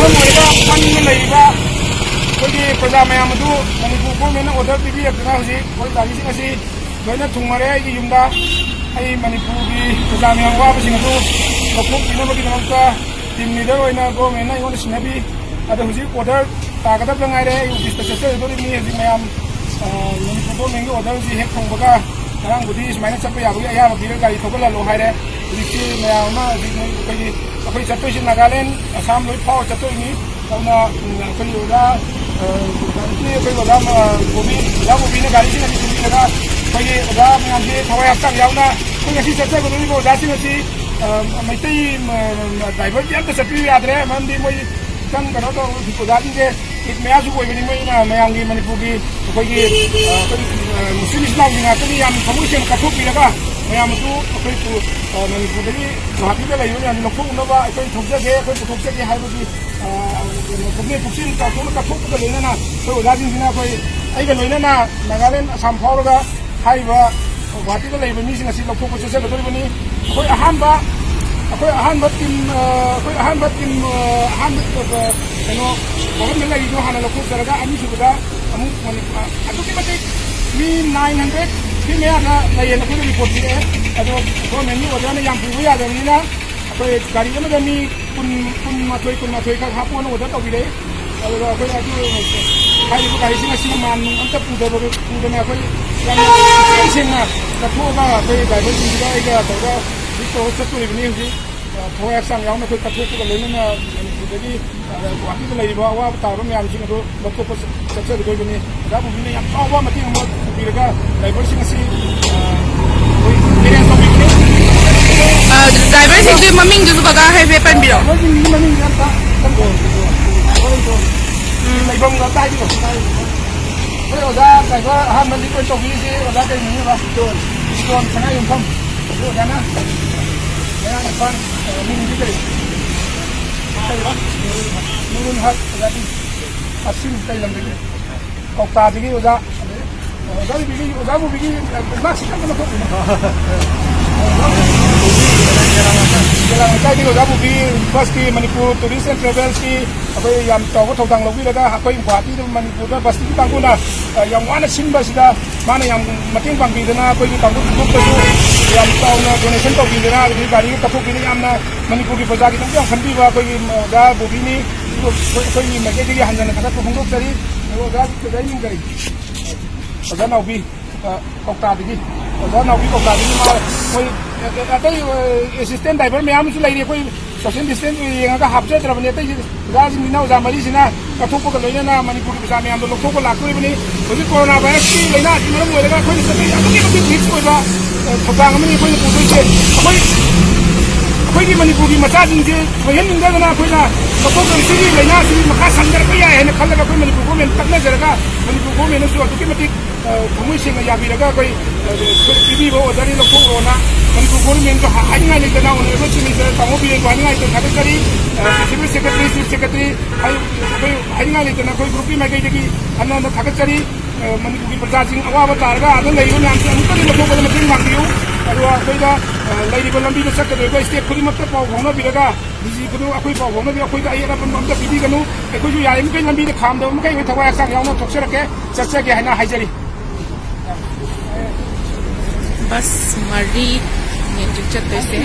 ꯃꯔꯝ ꯑꯣꯏꯔꯒ ꯄꯟꯅ ꯂꯩꯔꯤꯕ ꯑꯩꯈꯣꯏꯒꯤ ꯄ꯭ꯔꯖꯥ ꯃꯌꯥꯝ ꯑꯗꯨ ꯃꯅꯤꯄꯨꯔ ꯒꯣꯔꯃꯦꯟꯅ ꯑꯣꯔꯗꯔ ꯄꯤꯕꯤꯔꯛꯇꯨꯅ ꯍꯧꯖꯤꯛ ꯑꯩꯈꯣꯏ ꯒꯥꯔꯤꯁꯤꯡ ꯑꯁꯤ ꯂꯣꯏꯅ ꯊꯨꯡꯉꯔꯦ ꯑꯩꯒꯤ ꯌꯨꯝꯗ ꯑꯩ ꯃꯅꯤꯄꯨꯔꯒꯤ ꯄ꯭ꯔꯖꯥ ꯃꯌꯥꯝ ꯋꯥꯕꯁꯤꯡ ꯑꯗꯨ ꯂꯧꯊꯣꯛꯄꯤꯅꯕꯒꯤꯗꯃꯛꯇ ꯇꯤꯝ ꯂꯤꯗꯔ ꯑꯣꯏꯅ ꯒꯣꯔꯃꯦꯟꯅ ꯑꯩꯉꯣꯟꯗ ꯁꯤꯟꯅꯕꯤ ꯑꯗꯣ ꯍꯧꯖꯤꯛ ꯑꯣꯔꯗꯔ ꯇꯥꯒꯗꯕ ꯉꯥꯏꯔꯦ ꯑꯩ ꯑꯣꯐꯤꯁꯇ ꯆꯠꯆꯒꯗꯧꯔꯤꯕꯅꯤ ꯍꯧꯖꯤꯛ ꯃꯌꯥꯝ ꯃꯅꯤꯄꯨꯔ ꯒꯣꯔꯃꯦꯟꯒꯤ ꯑꯣꯔꯗꯔꯁꯤ ꯍꯦꯛ ꯐꯪꯕꯒ ꯉꯔꯥꯡꯕꯨꯗꯤ ꯁꯨꯃꯥꯏꯅ ꯆꯠꯄ ꯌꯥꯕꯒꯤ ꯑꯌꯥꯕ ꯄꯤꯔꯒ ꯒꯥꯔꯤ ꯊꯧꯒꯠꯍꯜꯂꯣ ꯍꯥꯏꯔꯦ ꯍꯧꯖꯤꯛꯇꯤ ꯃꯌꯥꯝ ꯑꯃ ꯍꯧꯖꯤꯛ ꯑꯩꯈꯣꯏ ꯆꯠꯇꯣꯏꯁꯤ ꯅꯥꯒꯥꯂꯦꯟ ꯑꯁꯥꯝ ꯂꯣꯏ ꯐꯥꯎꯔ ꯆꯠꯇꯣꯏꯅꯤ ꯑꯗꯨꯅ ꯑꯩꯈꯣꯏ ꯑꯣꯖꯥ ꯑꯩꯈꯣꯏ ꯑꯣꯖꯥ ꯕꯣꯕꯤꯅ ꯒꯥꯔꯤꯁꯤꯡ ꯑꯁꯤ ꯊꯤꯟꯕꯤꯔꯒ ꯑꯩꯈꯣꯏꯒꯤ ꯑꯣꯖꯥ ꯃꯌꯥꯝꯁꯤ ꯊꯋꯥꯏ ꯍꯛꯆꯥꯡ ꯌꯥꯎꯅ ꯑꯩꯈꯣꯏ ꯉꯁꯤ ꯆꯠꯆꯒꯗꯧꯔꯤꯕ ꯑꯣꯖꯥꯁꯤꯡ ꯑꯁꯤ ꯃꯩꯇꯩ ꯗ꯭ꯔꯥꯏꯚꯔꯗꯤ ꯑꯝꯇ ꯆꯠꯄꯤꯌꯨ ꯌꯥꯗ꯭ꯔꯦ ꯃꯔꯝꯗꯤ ꯃꯣꯏ ꯈꯤꯇꯪ ꯀꯩꯅꯣ ꯇꯧ ꯑꯣꯖꯥꯁꯤꯡꯁꯦ ꯏꯠ ꯃꯌꯥꯁꯨ ꯑꯣꯏꯕꯅꯤ ꯃꯣꯏꯅ ꯃꯌꯥꯝꯒꯤ ꯃꯅꯤꯄꯨꯔꯒꯤ ꯑꯩꯈꯣꯏꯒꯤ ꯃꯨꯁꯂꯤꯝ ꯏꯁꯂꯥꯝꯒꯤ ꯉꯥꯛꯇꯅꯤ ꯌꯥꯝ ꯊꯃꯣꯏ ꯁꯦꯡꯅ ꯀꯠꯊꯣꯛꯄꯤꯔꯒ ꯃꯌꯥꯝ ꯑꯗꯨ ꯑꯩꯈꯣꯏ ꯃꯅꯤꯄꯨꯔꯗꯒꯤ ꯒꯨꯋꯥꯍꯥꯇꯤꯗ ꯂꯩꯕ ꯃꯌꯥꯝ ꯂꯧꯊꯣꯛꯅꯕ ꯑꯩꯈꯣꯏ ꯊꯧꯖꯒꯦ ꯑꯩꯈꯣꯏ ꯄꯨꯊꯣꯛꯆꯒꯦ ꯍꯥꯏꯕꯒꯤ ꯄꯨꯛꯅꯤꯡ ꯄꯨꯛꯁꯤꯟ ꯆꯥꯎꯊꯣꯛꯅ ꯀꯠꯊꯣꯛꯄꯒ ꯂꯣꯏꯅꯅ ꯑꯩꯈꯣꯏ ꯑꯣꯖꯥꯁꯤꯡꯁꯤꯅ ꯑꯩꯈꯣꯏ ꯑꯩꯒ ꯂꯣꯏꯅꯅ ꯅꯥꯒꯥꯂꯦꯟ ꯑꯁꯥꯝ ꯐꯥꯎꯔꯒ ꯍꯥꯏꯔꯤꯕ ꯒꯨꯋꯥꯍꯥꯇꯤꯗ ꯂꯩꯕ ꯃꯤꯁꯤꯡ ꯑꯁꯤ ꯂꯧꯊꯣꯛꯄ ꯆꯠꯆꯒꯗꯧꯔꯤꯕꯅꯤ ꯑꯩꯈꯣꯏ ꯑꯍꯥꯟꯕ ꯇꯤꯝ ꯑꯍꯥꯟꯕ ꯀꯩꯅꯣ ꯒꯣꯚꯔꯟꯃꯦꯟ ꯂꯩꯔꯤꯗꯣ ꯍꯥꯟꯅ ꯂꯧꯊꯣꯛꯆꯔꯒ ꯑꯅꯤꯁꯨꯕꯗ ꯑꯃꯨꯛ ꯑꯗꯨꯛꯀꯤ ꯃꯇꯤꯛ ꯃꯤ 900 ꯁꯤ ꯃꯌꯥꯗ ꯂꯩꯌꯦꯅ ꯑꯩꯈꯣꯏꯅ ꯔꯤꯄꯣꯔꯠ ꯄꯤꯔꯛꯑꯦ ꯑꯗꯣ ꯒꯣꯔꯃꯦꯟꯒꯤ ꯑꯣꯔꯗꯔꯅ ꯌꯥꯝ ꯄꯨꯕ ꯌꯥꯗꯕꯅꯤꯅ ꯑꯩꯈꯣꯏ ꯒꯥꯔꯤ ꯑꯃꯗ ꯃꯤ 12 ꯈꯛ ꯍꯥꯞꯄꯣꯅ ꯑꯣꯔꯗꯔ ꯇꯧꯕꯤꯔꯛꯏ ꯑꯗꯨꯒ ꯑꯩꯈꯣꯏ ꯑꯗꯨ ꯍꯥꯏꯔꯤꯕ ꯒꯥꯔꯤꯁꯤꯡ ꯑꯁꯤ ꯃꯥꯟ ꯑꯝꯇ ꯄꯨꯗꯅ ꯑꯩꯈꯣই ꯌꯥꯝꯅ ꯁꯦꯡꯅ ꯀꯠꯊꯣꯛꯑꯒ ꯑꯩꯈꯣꯏ ꯗ꯭ꯔꯥꯏꯚꯔꯁꯤꯡꯁꯤꯒ ꯑꯩꯒ ꯇꯧꯔꯒ ꯍꯧꯖꯤꯛ ꯇꯧꯔ ꯆꯠꯇꯣꯔꯤꯕꯅꯤ ꯍꯧꯖꯤꯛ ꯊꯋꯥꯏ ꯍꯛꯆꯥꯡ ꯌꯥꯎꯅ ꯑꯩꯈꯣꯏ ꯀꯠꯊꯣꯛꯄꯒ ꯂꯣꯏꯅꯅ ꯃꯅꯤꯄꯨꯔꯗꯒꯤ ꯒꯨꯋꯥꯍꯥꯇꯤꯗ ꯂꯩꯔꯤꯕ ꯑꯋꯥꯕ ꯇꯥꯔꯕ ꯃꯌꯥꯝꯁꯤꯡ ꯑꯗꯨ ꯂꯧꯊꯣꯛꯄ ꯆꯠꯆꯒꯗꯧꯔꯤꯕꯅꯤ ꯑꯣꯖꯥ ꯕꯣꯕꯤꯅ ꯌꯥꯝ ꯆꯥꯎꯕ ꯃꯇꯦꯡ ꯑꯃ ꯄꯤꯔꯒ ꯗ꯭ꯔꯥꯏꯚꯔꯁꯤꯡ ꯑꯁꯤ ꯑꯩꯈꯣꯏ ꯑꯦꯔꯦꯟꯖ ꯇꯧꯕꯤꯕꯅꯤ ꯗ꯭ꯔꯥꯏꯚꯔꯁꯤꯡꯒꯤ ꯃꯃꯤꯡꯗꯨꯁꯨ ꯀꯀꯥ ꯍꯥꯏꯐꯦꯠ ꯄꯟꯕꯤꯔꯣ ꯗ꯭ꯔꯥꯏꯚꯔꯁꯤꯡꯒꯤ ꯃꯃꯤꯡꯁꯦ ꯑꯝꯇ ꯂꯩꯐꯝꯒ ꯑꯝꯇ ꯍꯥꯏꯕꯤꯔꯣ ꯑꯩꯈꯣꯏ ꯑꯣꯖꯥ ꯗ꯭राꯏꯚꯔ ꯑꯍꯥꯟꯕ ꯂꯤꯠ ꯑꯣꯏꯅ ꯇꯧꯕꯤꯔꯤꯁꯤ ꯑꯣꯖꯥ ꯀꯔꯤ ꯃꯤꯡꯅꯦꯕ ꯏꯁꯇꯣꯟ ꯁꯅꯥ ꯌꯨꯝꯐꯝ ꯑꯗꯨ ꯑꯣꯖꯥꯅ ꯃꯌꯥꯡ ꯏꯝꯐꯥꯜ ꯃꯤꯡꯗꯤ ꯀꯔꯤ ꯅꯨꯔꯨꯜ ꯍꯛ ꯑꯣꯖꯥꯗꯤ ꯑꯁꯤꯝ ꯀꯩ ꯂꯝꯗꯒꯤ ꯀꯧꯇꯥꯗꯒꯤ ꯑꯣꯖꯥ ꯕꯣꯕꯤꯒꯤ ꯃꯥꯛꯁꯤ ꯀꯟꯅ ꯂꯧꯊꯣꯛꯄꯤꯅꯤ ꯂꯩꯀꯥꯏꯗꯒꯤ ꯑꯣꯖꯥ ꯕꯣꯕꯤ ꯕꯁꯀꯤ ꯃꯅꯤꯄꯨꯔ ꯇꯨꯔꯤꯁ ꯑꯦꯟ ꯇ꯭ꯔꯦꯚꯦꯜꯁꯀꯤ ꯑꯩꯈꯣꯏ ꯌꯥꯝ ꯆꯥꯎꯕ ꯊꯧꯗꯥꯡ ꯂꯧꯕꯤꯔꯒ ꯑꯩꯈꯣꯏ ꯒꯨꯋꯥꯍꯥꯇꯤꯗ ꯃꯅꯤꯄꯨꯔꯗ ꯕꯁꯀꯤ ꯀꯥꯡꯕꯨꯅ ꯌꯥꯝ ꯋꯥꯅ ꯁꯤꯟꯕꯁꯤꯗ ꯃꯥꯅ ꯌꯥꯝ ꯃꯇꯦꯡ ꯄꯥꯡꯕꯤꯗꯅ ꯑꯩꯈꯣꯏꯒꯤ ꯀꯥꯡꯕꯨ ꯒ꯭ꯔꯨꯞꯇꯁꯨ ꯌꯥꯝ ꯆꯥꯎꯅ ꯗꯣꯅꯦꯁꯟ ꯇꯧꯕꯤꯗꯅ ꯑꯗꯒꯤ ꯒꯥꯔꯤꯒ ꯀꯠꯊꯣꯛꯄꯤꯗꯅ ꯌꯥꯝꯅ ꯃꯅꯤꯄꯨꯔꯒꯤ ꯄ꯭ꯔꯖꯥꯒꯤꯗꯃꯛꯇ ꯌꯥꯝ ꯈꯟꯕꯤꯕ ꯑꯩꯈꯣꯏꯒꯤ ꯑꯣꯖꯥ ꯕꯣꯕꯤꯅꯤ ꯑꯩꯈꯣꯏꯒꯤ ꯃꯥꯏꯀꯩꯗꯒꯤ ꯍꯟꯖꯟꯅ ꯊꯥꯒꯠꯄ ꯐꯣꯡꯗꯣꯛꯆꯔꯤ ꯑꯣꯖꯥ ꯃꯤꯡ ꯀꯔꯤ ꯑꯣꯖꯥ ꯅꯥꯎꯕꯤ ꯀꯧꯇꯥꯗꯒꯤ ꯑꯣꯖꯥ ꯅꯥꯎꯕꯤ ꯀꯧꯇꯥꯗꯒꯤ ꯃꯣꯏ ꯑꯇꯩ ꯑꯦꯁꯤꯁꯇꯦꯟ ꯗ꯭राꯏꯚꯔ ꯃꯌꯥꯝ ꯑꯃꯁꯨ ꯂꯩꯔꯤ ꯑꯩꯈꯣꯏ ꯁꯣꯁꯤꯌꯦꯜ ꯗꯤꯁꯇꯦꯟꯁ ꯌꯦꯡꯉꯒ ꯍꯥꯞꯆꯗ꯭ꯔꯕꯅꯤ ꯑꯇꯩ ꯑꯣꯖꯥꯁꯤꯡꯁꯤꯅ ꯑꯣꯖꯥ ꯃꯔꯤꯁꯤꯅ ꯀꯠꯊꯣꯛꯄꯒ ꯂꯣꯏꯅꯅ ꯃꯅꯤꯄꯨꯔꯒꯤ ꯄ꯭ꯔꯖꯥ ꯃꯌꯥꯝꯗꯣ ꯂꯧꯊꯣꯛꯄ ꯂꯥꯛꯇꯣꯔꯤꯕꯅꯤ ꯍꯧꯖꯤꯛ ꯀꯣꯔꯣꯅꯥ ꯚꯥꯏꯔꯁꯀꯤ ꯂꯥꯏꯅꯥ ꯑꯁꯤꯅ ꯃꯔꯝ ꯑꯣꯏꯔꯒ ꯑꯩꯈꯣꯏꯅ ꯆꯠꯄ ꯑꯗꯨꯛꯀꯤ ꯃꯇꯤꯛ ꯔꯤꯛꯁ ꯑꯣꯏꯕ ꯊꯧꯗꯥꯡ ꯑꯃꯅꯤ ꯑꯩꯈꯣꯏꯅ ꯄꯨꯗꯣꯏꯁꯦ ꯑꯩꯈꯣꯏꯒꯤ ꯃꯅꯤꯄꯨꯔꯒꯤ ꯃꯆꯥꯁꯤꯡꯁꯦ ꯁꯣꯏꯍꯟꯅꯤꯡꯗꯗꯅ ꯑꯩꯈꯣꯏꯅ ꯁꯤꯒꯤ ꯂꯥꯏꯅꯥꯁꯤ ꯃꯈꯥ ꯁꯟꯗꯔꯛꯄ ꯌꯥꯏ ꯍꯥꯏꯅ ꯈꯜꯂꯒ ꯑꯩꯈꯣꯏ ꯃꯅꯤꯄꯨꯔ ꯒꯣꯔꯃꯦꯟ ꯇꯛꯅꯖꯔꯒ ꯃꯅꯤꯄꯨꯔ ꯒꯣꯔꯃꯦꯟꯅꯁꯨ ꯑꯗꯨꯛꯀꯤ ꯃꯇꯤꯛ ꯊꯃꯣꯏ ꯁꯦꯡꯅ ꯌꯥꯕꯤꯔꯒ ꯑꯩꯈꯣꯏ ꯄꯤꯕꯤꯕ ꯑꯣꯔꯗꯔꯅꯤ ꯂꯧꯊꯣꯛꯑꯣꯅ ꯃꯅꯤꯄꯨꯔ ꯒꯣꯔꯃꯦꯟꯁꯨ ꯍꯥꯏꯅꯤꯡꯉꯥꯏ ꯂꯩꯇꯅ ꯑꯣꯅꯔꯦꯕꯜ ꯆꯤꯐ ꯃꯤꯅꯤꯁꯇꯔ ꯇꯥꯃꯣ ꯕꯤꯔꯦꯟꯕꯨ ꯍꯥꯏꯅꯤꯡꯉꯥꯏ ꯂꯩꯇꯅ ꯊꯥꯒꯠꯆꯔꯤ ꯄ꯭ꯔꯤꯟꯁꯤꯄꯜ ꯁꯦꯀ꯭ꯔꯦꯇꯔꯤ ꯆꯤꯐ ꯁꯦꯀ꯭ꯔꯦꯇꯔꯤ ꯑꯩꯈꯣꯏ ꯍꯥꯏꯅꯤꯡꯉꯥꯏ ꯂꯩꯇꯅ ꯑꯩꯈꯣꯏ ꯒ꯭ꯔꯨꯞꯀꯤ ꯃꯥꯏꯀꯩꯗꯒꯤ ꯍꯟꯅ ꯍꯟꯅ ꯊꯥꯒꯠꯆꯔꯤ ꯃꯅꯤꯄꯨꯔꯒꯤ ꯄ꯭ꯔꯖꯥꯁꯤꯡ ꯑꯋꯥꯕ ꯇꯥꯔꯒ ꯑꯗ ꯂꯩꯔꯤꯕ ꯃꯌꯥꯝꯁꯤ ꯑꯃꯨꯛꯇꯗꯤ ꯂꯧꯊꯣꯛꯄꯗ ꯃꯇꯦꯡ ꯄꯥꯡꯕꯤꯌꯨ ꯑꯗꯨꯒ ꯑꯩꯈꯣꯏꯗ ꯂꯩꯔꯤꯕ ꯂꯝꯕꯤꯗ ꯆꯠꯀꯗꯧꯔꯤꯕ ꯁ꯭ꯇꯦꯠ ꯈꯨꯗꯤꯡꯃꯛꯇ ꯄꯥꯎ ꯐꯥꯎꯅꯕꯤꯔꯒ ꯗꯤꯖꯤ ꯈꯨꯗꯤꯡꯃꯛ ꯑꯩꯈꯣꯏ ꯄꯥꯎ ꯐꯥꯎꯅꯕꯤꯔꯒ ꯑꯩꯈꯣꯏꯗ ꯑꯌꯦꯠ ꯑꯄꯟ ꯑꯝꯇ ꯄꯤꯕꯤꯒꯅꯨ ꯑꯩꯈꯣꯏꯁꯨ ꯌꯥꯔꯤꯃꯈꯩ ꯂꯝꯕꯤꯗ ꯈꯥꯝꯗꯕ ꯃꯈꯩ ꯑꯩꯈꯣꯏ ꯊꯋꯥꯏ ꯍꯛꯆꯥꯡ ꯌꯥꯎꯅ ꯊꯣꯛꯆꯔꯛꯀꯦ ꯆꯠꯆꯒꯦ ꯍꯥꯏꯅ ꯍꯥꯏꯖꯔꯤ बस मरी ने जो चलते से